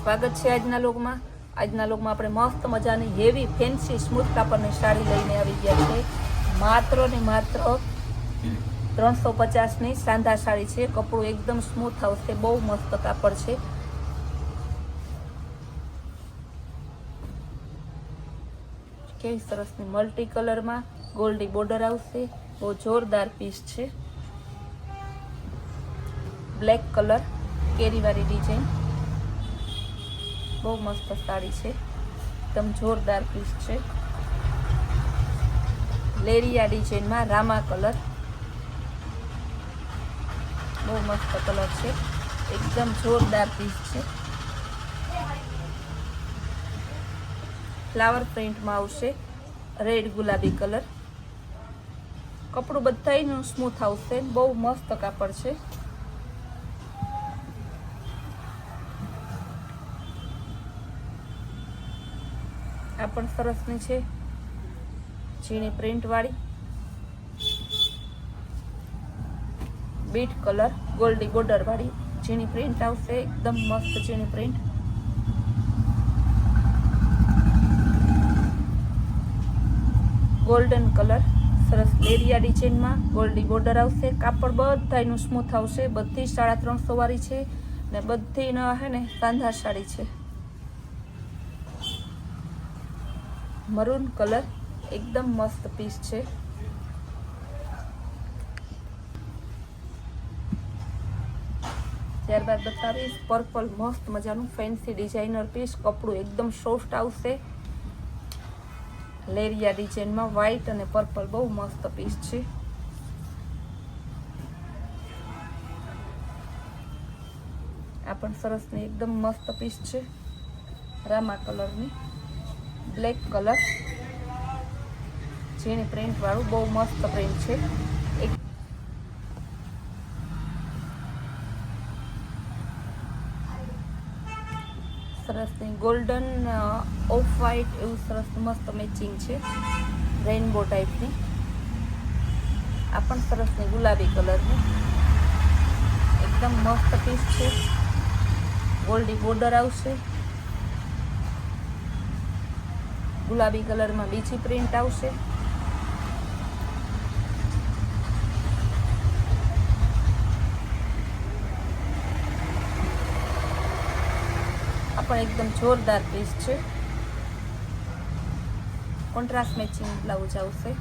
સ્વાગત છે આજના લોકમાં આપણે મસ્ત મજાની હેવી ફેન્સી સ્મૂથ કાપડની સાડી લઈને આવી ગયા છે। માત્ર ને માત્ર 350ની સાંધા સાડી છે। કપડું એકદમ સ્મૂથ આવશે, બહુ મસ્ત કાપડ છે। કેવી સરસની મલ્ટી કલરમાં ગોલ્ડી બોર્ડર આવશે, બહુ જોરદાર પીસ છે। બ્લેક કલર કેરીવાળી ડિઝાઇન, બહુ મસ્ત સાડી છે, એકદમ જોરદાર પીસ છે। લેરિયા ડિઝાઇનમાં રામા કલર, બહુ મસ્ત કલર છે, એકદમ જોરદાર પીસ છે। ફ્લાવર પ્રિન્ટમાં આવશે, રેડ ગુલાબી કલર। કપડું બધાયનું સ્મૂથ આવશે, બહુ મસ્ત કાપડ છે। આ પણ સરસની છે, ઝીણી પ્રિન્ટ વાળી, બીટ કલર ગોલ્ડી બોર્ડર વાળી ઝીણી પ્રિન્ટ આવશે, એકદમ મસ્ત ઝીણી પ્રિન્ટ। ગોલ્ડન કલર સરસ લેરિયા ડિઝાઇનમાં ગોલ્ડી બોર્ડર આવશે। કાપડ બધાયનું સ્મૂથ આવશે, બધી 350 વાળી છે ને બધી હે ને સાંધા સાડી છે। મરૂન કલર એકદમ મસ્ત પીસ છે। ત્યારબાદ બતાવીશ પર્પલ મસ્ત મજાનું ફેન્સી ડિઝાઇનર પીસ, કપડું એકદમ સોફ્ટ આવશે। લેરિયા ડિઝાઇનમાં વ્હાઈટ અને પર્પલ, બહુ મસ્ત પીસ છે। આ પણ સરસની એકદમ મસ્ત પીસ છે, રામા કલરની, બ્લેક કલર ઝીણી પ્રિન્ટ વાળું, બહુ મસ્ત પ્રિન્ટ છે। સરસની ગોલ્ડન ઓફ વ્હાઈટ એવું સરસ મસ્ત મેચિંગ છે, રેઇનબો ટાઈપની। આ પણ સરસની ગુલાબી કલરની, એકદમ મસ્ત પીસ છે। ગોલ્ડી બોર્ડર આવશે, ગુલાબી કલરમાં બીજી પ્રિન્ટ આવશે। આ પણ એકદમ જોરદાર પીસ છે। કોન્ટ્રાસ્ટ મેચિંગ બ્લાઉઝ આવશે,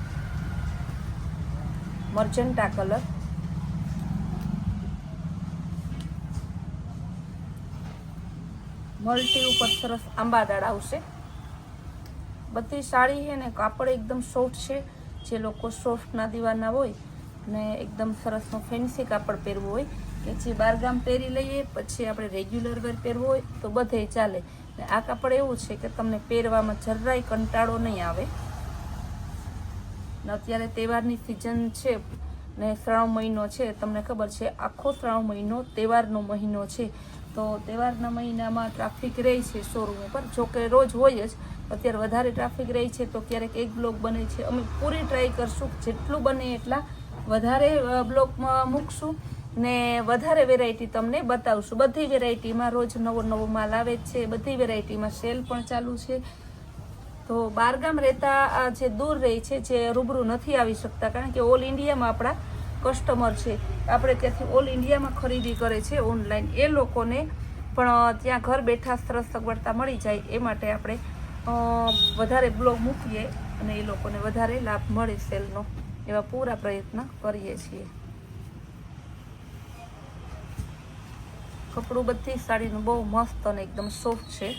મર્જન્ટા કલર, મલ્ટી ઉપર સરસ આંબાદાળ આવશે। બધી સાડી છે ને કાપડ એકદમ સોફ્ટ છે। જે લોકો સોફ્ટના દીવાના હોય ને એકદમ સરસનું ફેન્સી કાપડ પહેરવું હોય, કે જે બારગામ પહેરી લઈએ પછી આપણે રેગ્યુલર વેર પહેરવું હોય તો બધે ચાલે। ને આ કાપડ એવું છે કે તમને પહેરવામાં જરાય કંટાળો નહીં આવે। ને અત્યારે તહેવારની સિઝન છે ને શ્રાવણ મહિનો છે, તમને ખબર છે આખો શ્રાવણ મહિનો તહેવારનો મહિનો છે। તો તહેવારના મહિનામાં ટ્રાફિક રહે છે શોરૂમ ઉપર, જોકે રોજ હોય જ, અત્યારે વધારે ટ્રાફિક રહે છે તો ક્યારેક એક બ્લોગ બને છે। અમે પૂરી ટ્રાય કરશું, જેટલું બને એટલા વધારે બ્લોગમાં મૂકશું ને વધારે વેરાયટી તમને બતાવશું। બધી વેરાયટીમાં રોજ નવો નવો માલ આવે જ છે, બધી વેરાયટીમાં સેલ પણ ચાલુ છે। તો બારગામ રહેતા જે દૂર રહે છે, જે રૂબરૂ નથી આવી શકતા, કારણ કે ઓલ ઇન્ડિયામાં આપણા કસ્ટમર છે, આપણે ત્યાંથી ઓલ ઇન્ડિયામાં ખરીદી કરે છે ઓનલાઈન, એ લોકોને પણ ત્યાં ઘર બેઠા સરસ સગવડતા મળી જાય એ માટે આપણે વધારે બ્લોગ મૂકીએ અને એ લોકોને વધારે લાભ મળે સેલનો, એવા પૂરા પ્રયત્ન કરીએ છીએ। કપડું બધી સાડીનું બહુ મસ્ત અને એકદમ સોફ્ટ છે,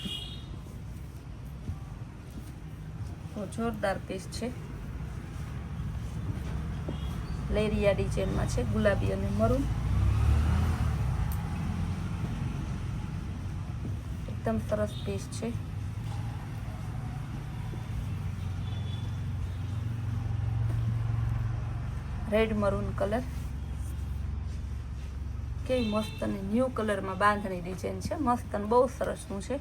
તો જોરદાર પીસ છે। લેરિયા ડિઝાઇનમાં છે, ગુલાબી અને મરૂન, એકદમ સરસ પીસ છે। રેડ મરૂન કલર, કેવી મસ્ત અને ન્યૂ કલરમાં બાંધણી ડિઝાઇન છે, મસ્ત અને બહુ સરસનું છે।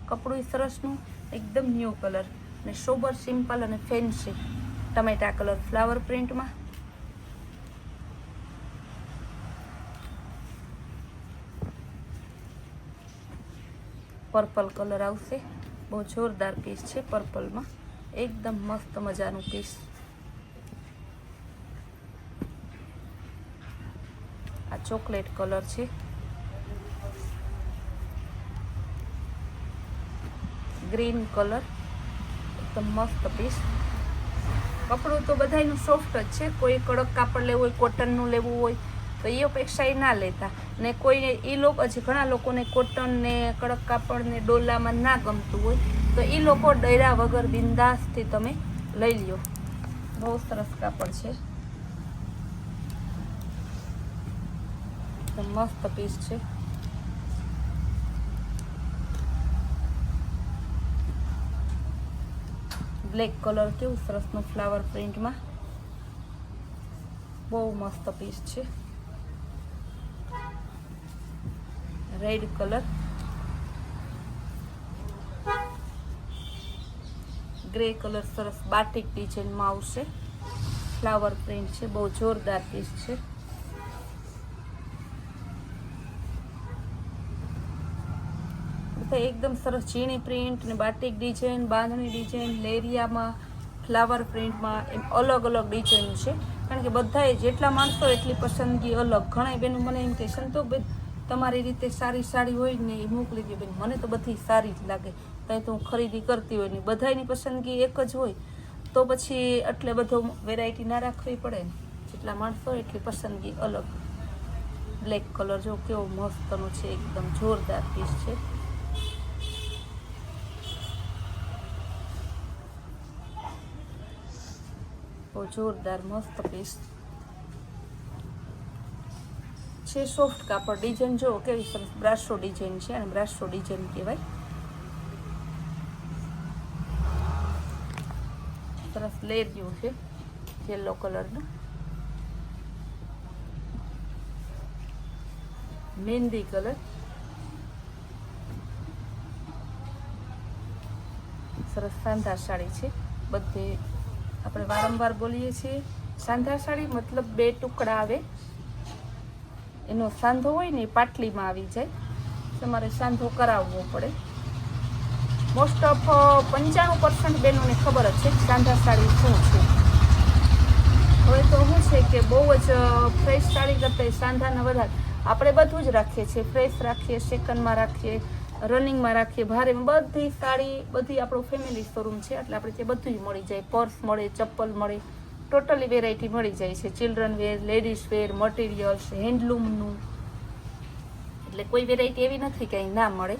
કપડું સરસનું, એકદમ ન્યૂ કલર ને સોબર સિમ્પલ અને ફેન્સી ટમેટા કલર ફ્લાવર પ્રિન્ટમાં। પર્પલ કલર આવશે, બહુ જોરદાર પીસ છે પર્પલમાં, એકદમ મસ્ત મજાનું પીસ. આ ચોકલેટ કલર છે, ગ્રીન કલર, એકદમ મસ્ત પીસ. કપડું તો બધાયનું સોફ્ટ જ છે, કોઈ કડક કાપડ લેવું હોય, કોટનનું લેવું હોય તો એ અપેક્ષા ના લેતા, ને કોઈને એ લોકો હજી ઘણા લોકોને કોટન ને કડક કાપડ ને ડોલામાં ના ગમતું હોય તો એ લોકો ડૈરા વગર બિંદાસથી તમે લઈ લ્યો. બહુ સરસ કાપડ છે, મસ્ત પીસ છે. બ્લેક કલર કેવું સરસનું ફ્લાવર પ્રિન્ટમાં, બહુ મસ્ત પીસ છે. રેડ કલર, ગ્રે કલર સરસ બાટિક ડિઝાઇનમાં આવશે, ફ્લાવર પ્રિન્ટ છે, બહુ જોરદાર પીસ છે. એકદમ સરસ ઝીણી પ્રિન્ટ ને બાટિક ડિઝાઇન, બાંધણી ડિઝાઇન, લેરિયામાં ફ્લાવર પ્રિન્ટમાં, એમ અલગ અલગ ડિઝાઇન છે. કારણ કે બધાએ જેટલા માણસો એટલી પસંદગી અલગ. ઘણા બેન મને એમ કે સંતોષબેન તમારી રીતે સારી સાડી હોય ને એ મોકલી દે. બેન મને તો બધી સારી જ લાગે, ત્યાં તો હું ખરીદી કરતી હોય ને બધાની પસંદગી એક જ હોય તો પછી એટલે બધો વેરાયટી ના રાખવી પડે ને. જેટલા માણસો એટલી પસંદગી અલગ. બ્લેક કલર જો કેવો મસ્તનો છે, એકદમ જોરદાર પીસ છે. બહુ જોરદાર મસ્ત પીસ છે, સોફ્ટ કાપડ. ડિઝાઇન જો કેવી સરસ બ્રાસો ડિઝાઇન છે, અને બ્રાસો ડિઝાઇન કહેવાય. સરસ લેરિયું છે યલો કલરનું, મહેંદી કલર, સરસ સાંધા સાડી છે. બધી આપણે વારંવાર બોલીએ છીએ સાંધા સાડી મતલબ બે ટુકડા આવે, એનો સાંધો હોય ને એ પાટલીમાં આવી જાય, તમારે સાંધો કરાવવો પડે. મોસ્ટ ઓફ 95% બહેનોને ખબર જ છે સાંધા સાડી શું છે. હવે તો શું છે કે બહુ જ ફ્રેશ સાડી કરતાં સાંધાના વધારે આપણે બધું જ રાખીએ છીએ, ફ્રેશ રાખીએ, સેકન્ડમાં રાખીએ, રનિંગમાં રાખીએ, ભારેમાં બધી સાડી, બધી આપણો ફેમિલી શોરૂમ છે એટલે આપણે ત્યાં બધું જ મળી જાય. પર્સ મળે, ચપ્પલ મળે, ટોટલી વેરાયટી મળી જાય છે. Children were, ladies wear, materials, હેન્ડલૂમનું, એટલે કોઈ વેરાયટી એવી નથી કે અહીં ના મળે.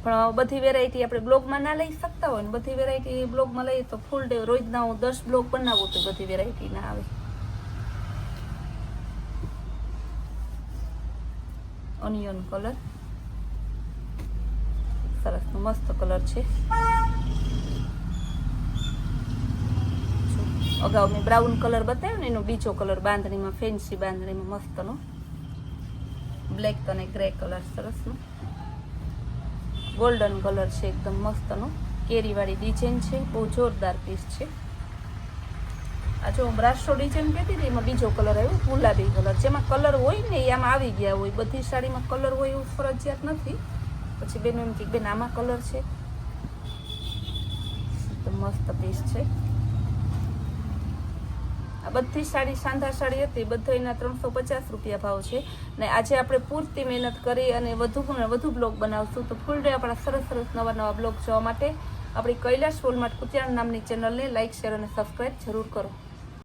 પણ બધી વેરાયટી આપણે બ્લોગમાં ના લઈ શકતા હોય ને, બધી વેરાયટી બ્લોગમાં લઈએ તો ફૂલ ડે રોજના હું 10 બ્લોગ બનાવું તો બધી વેરાયટી ના આવે. ઓનિયન કલર સરસ મસ્ત કલર છે. અગાઉ મેં બ્રાઉન કલર બતાવ્યો ને એનો બીજો કલર બાંધણીમાં, ફેન્સી બાંધણીમાં મસ્તનો બ્લેક અને ગ્રે કલર સરસનો. ગોલ્ડન કલર છે એકદમ મસ્તનો, કેરીવાળી ડિઝાઇન છે, બહુ જોરદાર પીસ છે. આ જો બ્રાસો ડિઝાઇન કહેતી હતી એમાં બીજો કલર આવ્યો ગુલાબી કલર. જેમાં કલર હોય ને એ આમાં આવી ગયા હોય, બધી સાડીમાં કલર હોય એવું ફરજિયાત નથી. પછી બેનો એમ કે બેન આમાં કલર છે, તો મસ્ત પીસ છે. આ બધી સાડી સાંધા સાડી હતી, બધા એના 350 રૂપિયા ભાવ છે. ને આજે આપણે પૂરતી મહેનત કરી અને વધુ બ્લોગ બનાવશું. તો ફૂલ ડે આપણા સરસ સરસ નવા બ્લોગ જોવા માટે આપણી કૈલાશ વોલમાર્ટ કુતિયાણા નામની ચેનલને લાઇક, શેર અને સબસ્ક્રાઈબ જરૂર કરો.